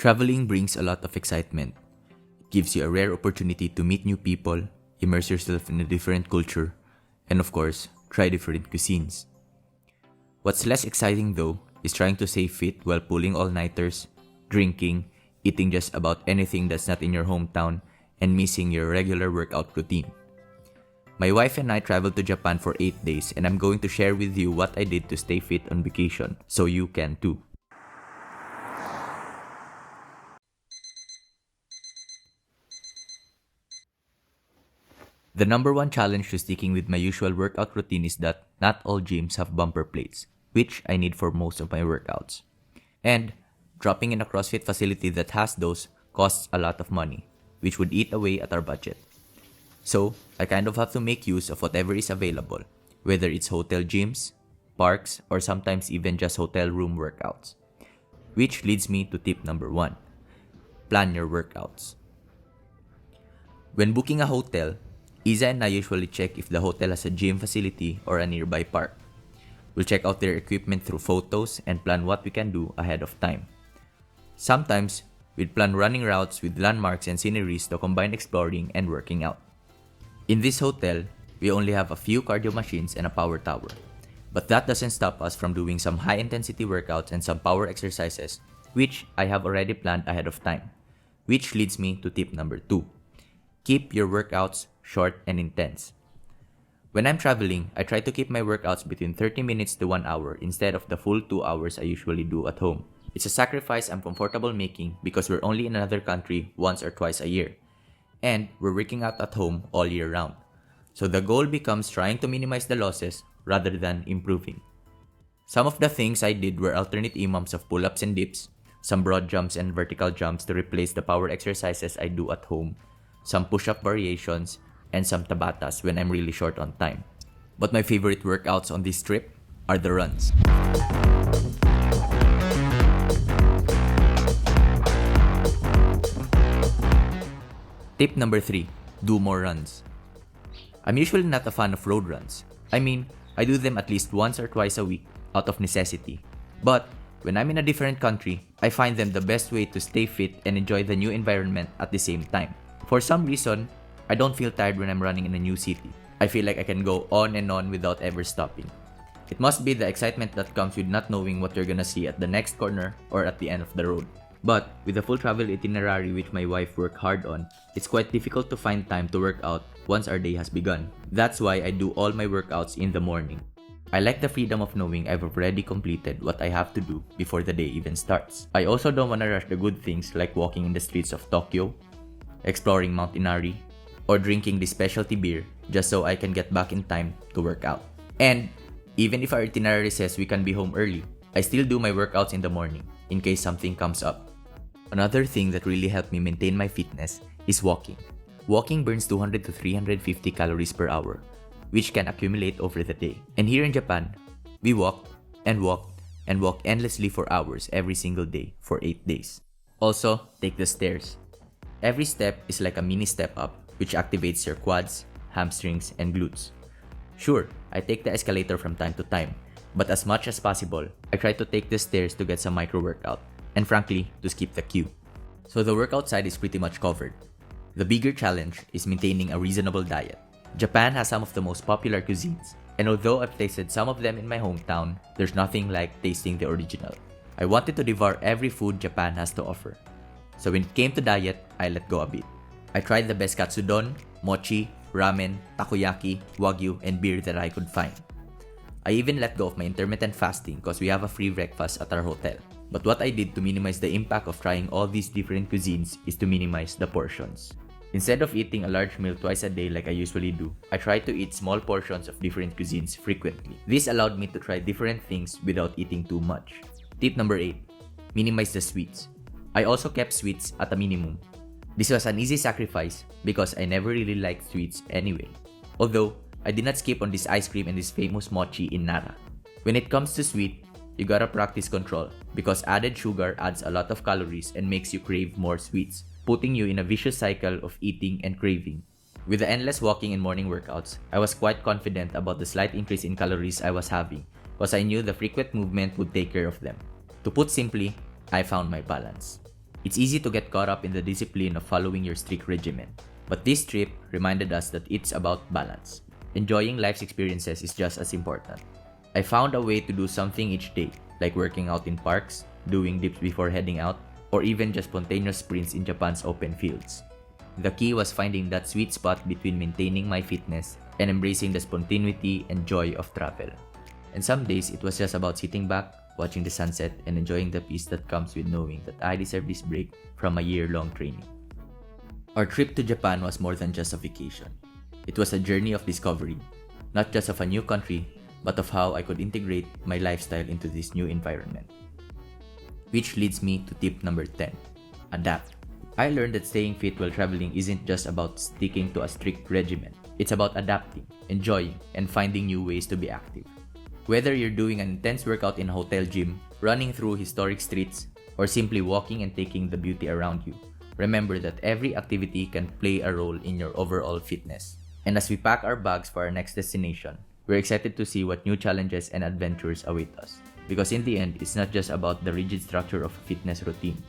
Traveling brings a lot of excitement. It gives you a rare opportunity to meet new people, immerse yourself in a different culture, and of course, try different cuisines. What's less exciting though is trying to stay fit while pulling all-nighters, drinking, eating just about anything that's not in your hometown, and missing your regular workout routine. My wife and I traveled to Japan for 8 days, and I'm going to share with you what I did to stay fit on vacation, so you can too. The number one challenge to sticking with my usual workout routine is that not all gyms have bumper plates, which I need for most of my workouts. And dropping in a CrossFit facility that has those costs a lot of money, which would eat away at our budget. So, I kind of have to make use of whatever is available, whether it's hotel gyms, parks, or sometimes even just hotel room workouts. Which leads me to tip number 1. Plan your workouts. When booking a hotel, Isa and I usually check if the hotel has a gym facility or a nearby park. We'll check out their equipment through photos and plan what we can do ahead of time. Sometimes, we'd plan running routes with landmarks and sceneries to combine exploring and working out. In this hotel, we only have a few cardio machines and a power tower. But that doesn't stop us from doing some high-intensity workouts and some power exercises, which I have already planned ahead of time. Which leads me to tip number 2. Keep your workouts short and intense. When I'm traveling, I try to keep my workouts between 30 minutes to 1 hour instead of the full 2 hours I usually do at home. It's a sacrifice I'm comfortable making because we're only in another country once or twice a year. And we're working out at home all year round. So the goal becomes trying to minimize the losses rather than improving. Some of the things I did were alternate imams of pull-ups and dips, some broad jumps and vertical jumps to replace the power exercises I do at home, some push-up variations, and some tabatas when I'm really short on time. But my favorite workouts on this trip are the runs. Tip number 3. Do more runs. I'm usually not a fan of road runs. I mean, I do them at least once or twice a week out of necessity. But when I'm in a different country, I find them the best way to stay fit and enjoy the new environment at the same time. For some reason, I don't feel tired when I'm running in a new city. I feel like I can go on and on without ever stopping. It must be the excitement that comes with not knowing what you're gonna see at the next corner or at the end of the road. But with a full travel itinerary which my wife worked hard on, it's quite difficult to find time to work out once our day has begun. That's why I do all my workouts in the morning. I like the freedom of knowing I've already completed what I have to do before the day even starts. I also don't wanna rush the good things like walking in the streets of Tokyo, exploring Mount Inari, or drinking this specialty beer just so I can get back in time to work out. And even if our itinerary says we can be home early, I still do my workouts in the morning in case something comes up. Another thing that really helped me maintain my fitness is walking. Walking burns 200 to 350 calories per hour, which can accumulate over the day. And here in Japan, we walk and walk and walk endlessly for hours every single day for 8 days. Also, take the stairs. Every step is like a mini step up, which activates your quads, hamstrings, and glutes. Sure, I take the escalator from time to time, but as much as possible, I try to take the stairs to get some micro workout, and frankly, to skip the queue. So the workout side is pretty much covered. The bigger challenge is maintaining a reasonable diet. Japan has some of the most popular cuisines, and although I've tasted some of them in my hometown, there's nothing like tasting the original. I wanted to devour every food Japan has to offer. So when it came to diet, I let go a bit. I tried the best katsudon, mochi, ramen, takoyaki, wagyu, and beer that I could find. I even let go of my intermittent fasting because we have a free breakfast at our hotel. But what I did to minimize the impact of trying all these different cuisines is to minimize the portions. Instead of eating a large meal twice a day like I usually do, I try to eat small portions of different cuisines frequently. This allowed me to try different things without eating too much. Tip number 8. Minimize the sweets. I also kept sweets at a minimum. This was an easy sacrifice because I never really liked sweets anyway. Although, I did not skip on this ice cream and this famous mochi in Nara. When it comes to sweet, you gotta practice control because added sugar adds a lot of calories and makes you crave more sweets, putting you in a vicious cycle of eating and craving. With the endless walking and morning workouts, I was quite confident about the slight increase in calories I was having because I knew the frequent movement would take care of them. To put simply, I found my balance. It's easy to get caught up in the discipline of following your strict regimen, but this trip reminded us that it's about balance. Enjoying life's experiences is just as important. I found a way to do something each day, like working out in parks, doing dips before heading out, or even just spontaneous sprints in Japan's open fields. The key was finding that sweet spot between maintaining my fitness and embracing the spontaneity and joy of travel. And some days it was just about sitting back, watching the sunset, and enjoying the peace that comes with knowing that I deserve this break from a year-long training. Our trip to Japan was more than just a vacation. It was a journey of discovery, not just of a new country, but of how I could integrate my lifestyle into this new environment. Which leads me to tip number 10, adapt. I learned that staying fit while traveling isn't just about sticking to a strict regimen. It's about adapting, enjoying, and finding new ways to be active. Whether you're doing an intense workout in a hotel gym, running through historic streets, or simply walking and taking the beauty around you, remember that every activity can play a role in your overall fitness. And as we pack our bags for our next destination, we're excited to see what new challenges and adventures await us. Because in the end, it's not just about the rigid structure of a fitness routine.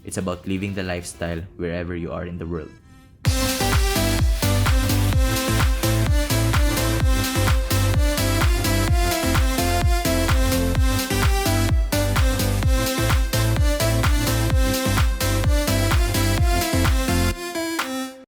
It's about living the lifestyle wherever you are in the world.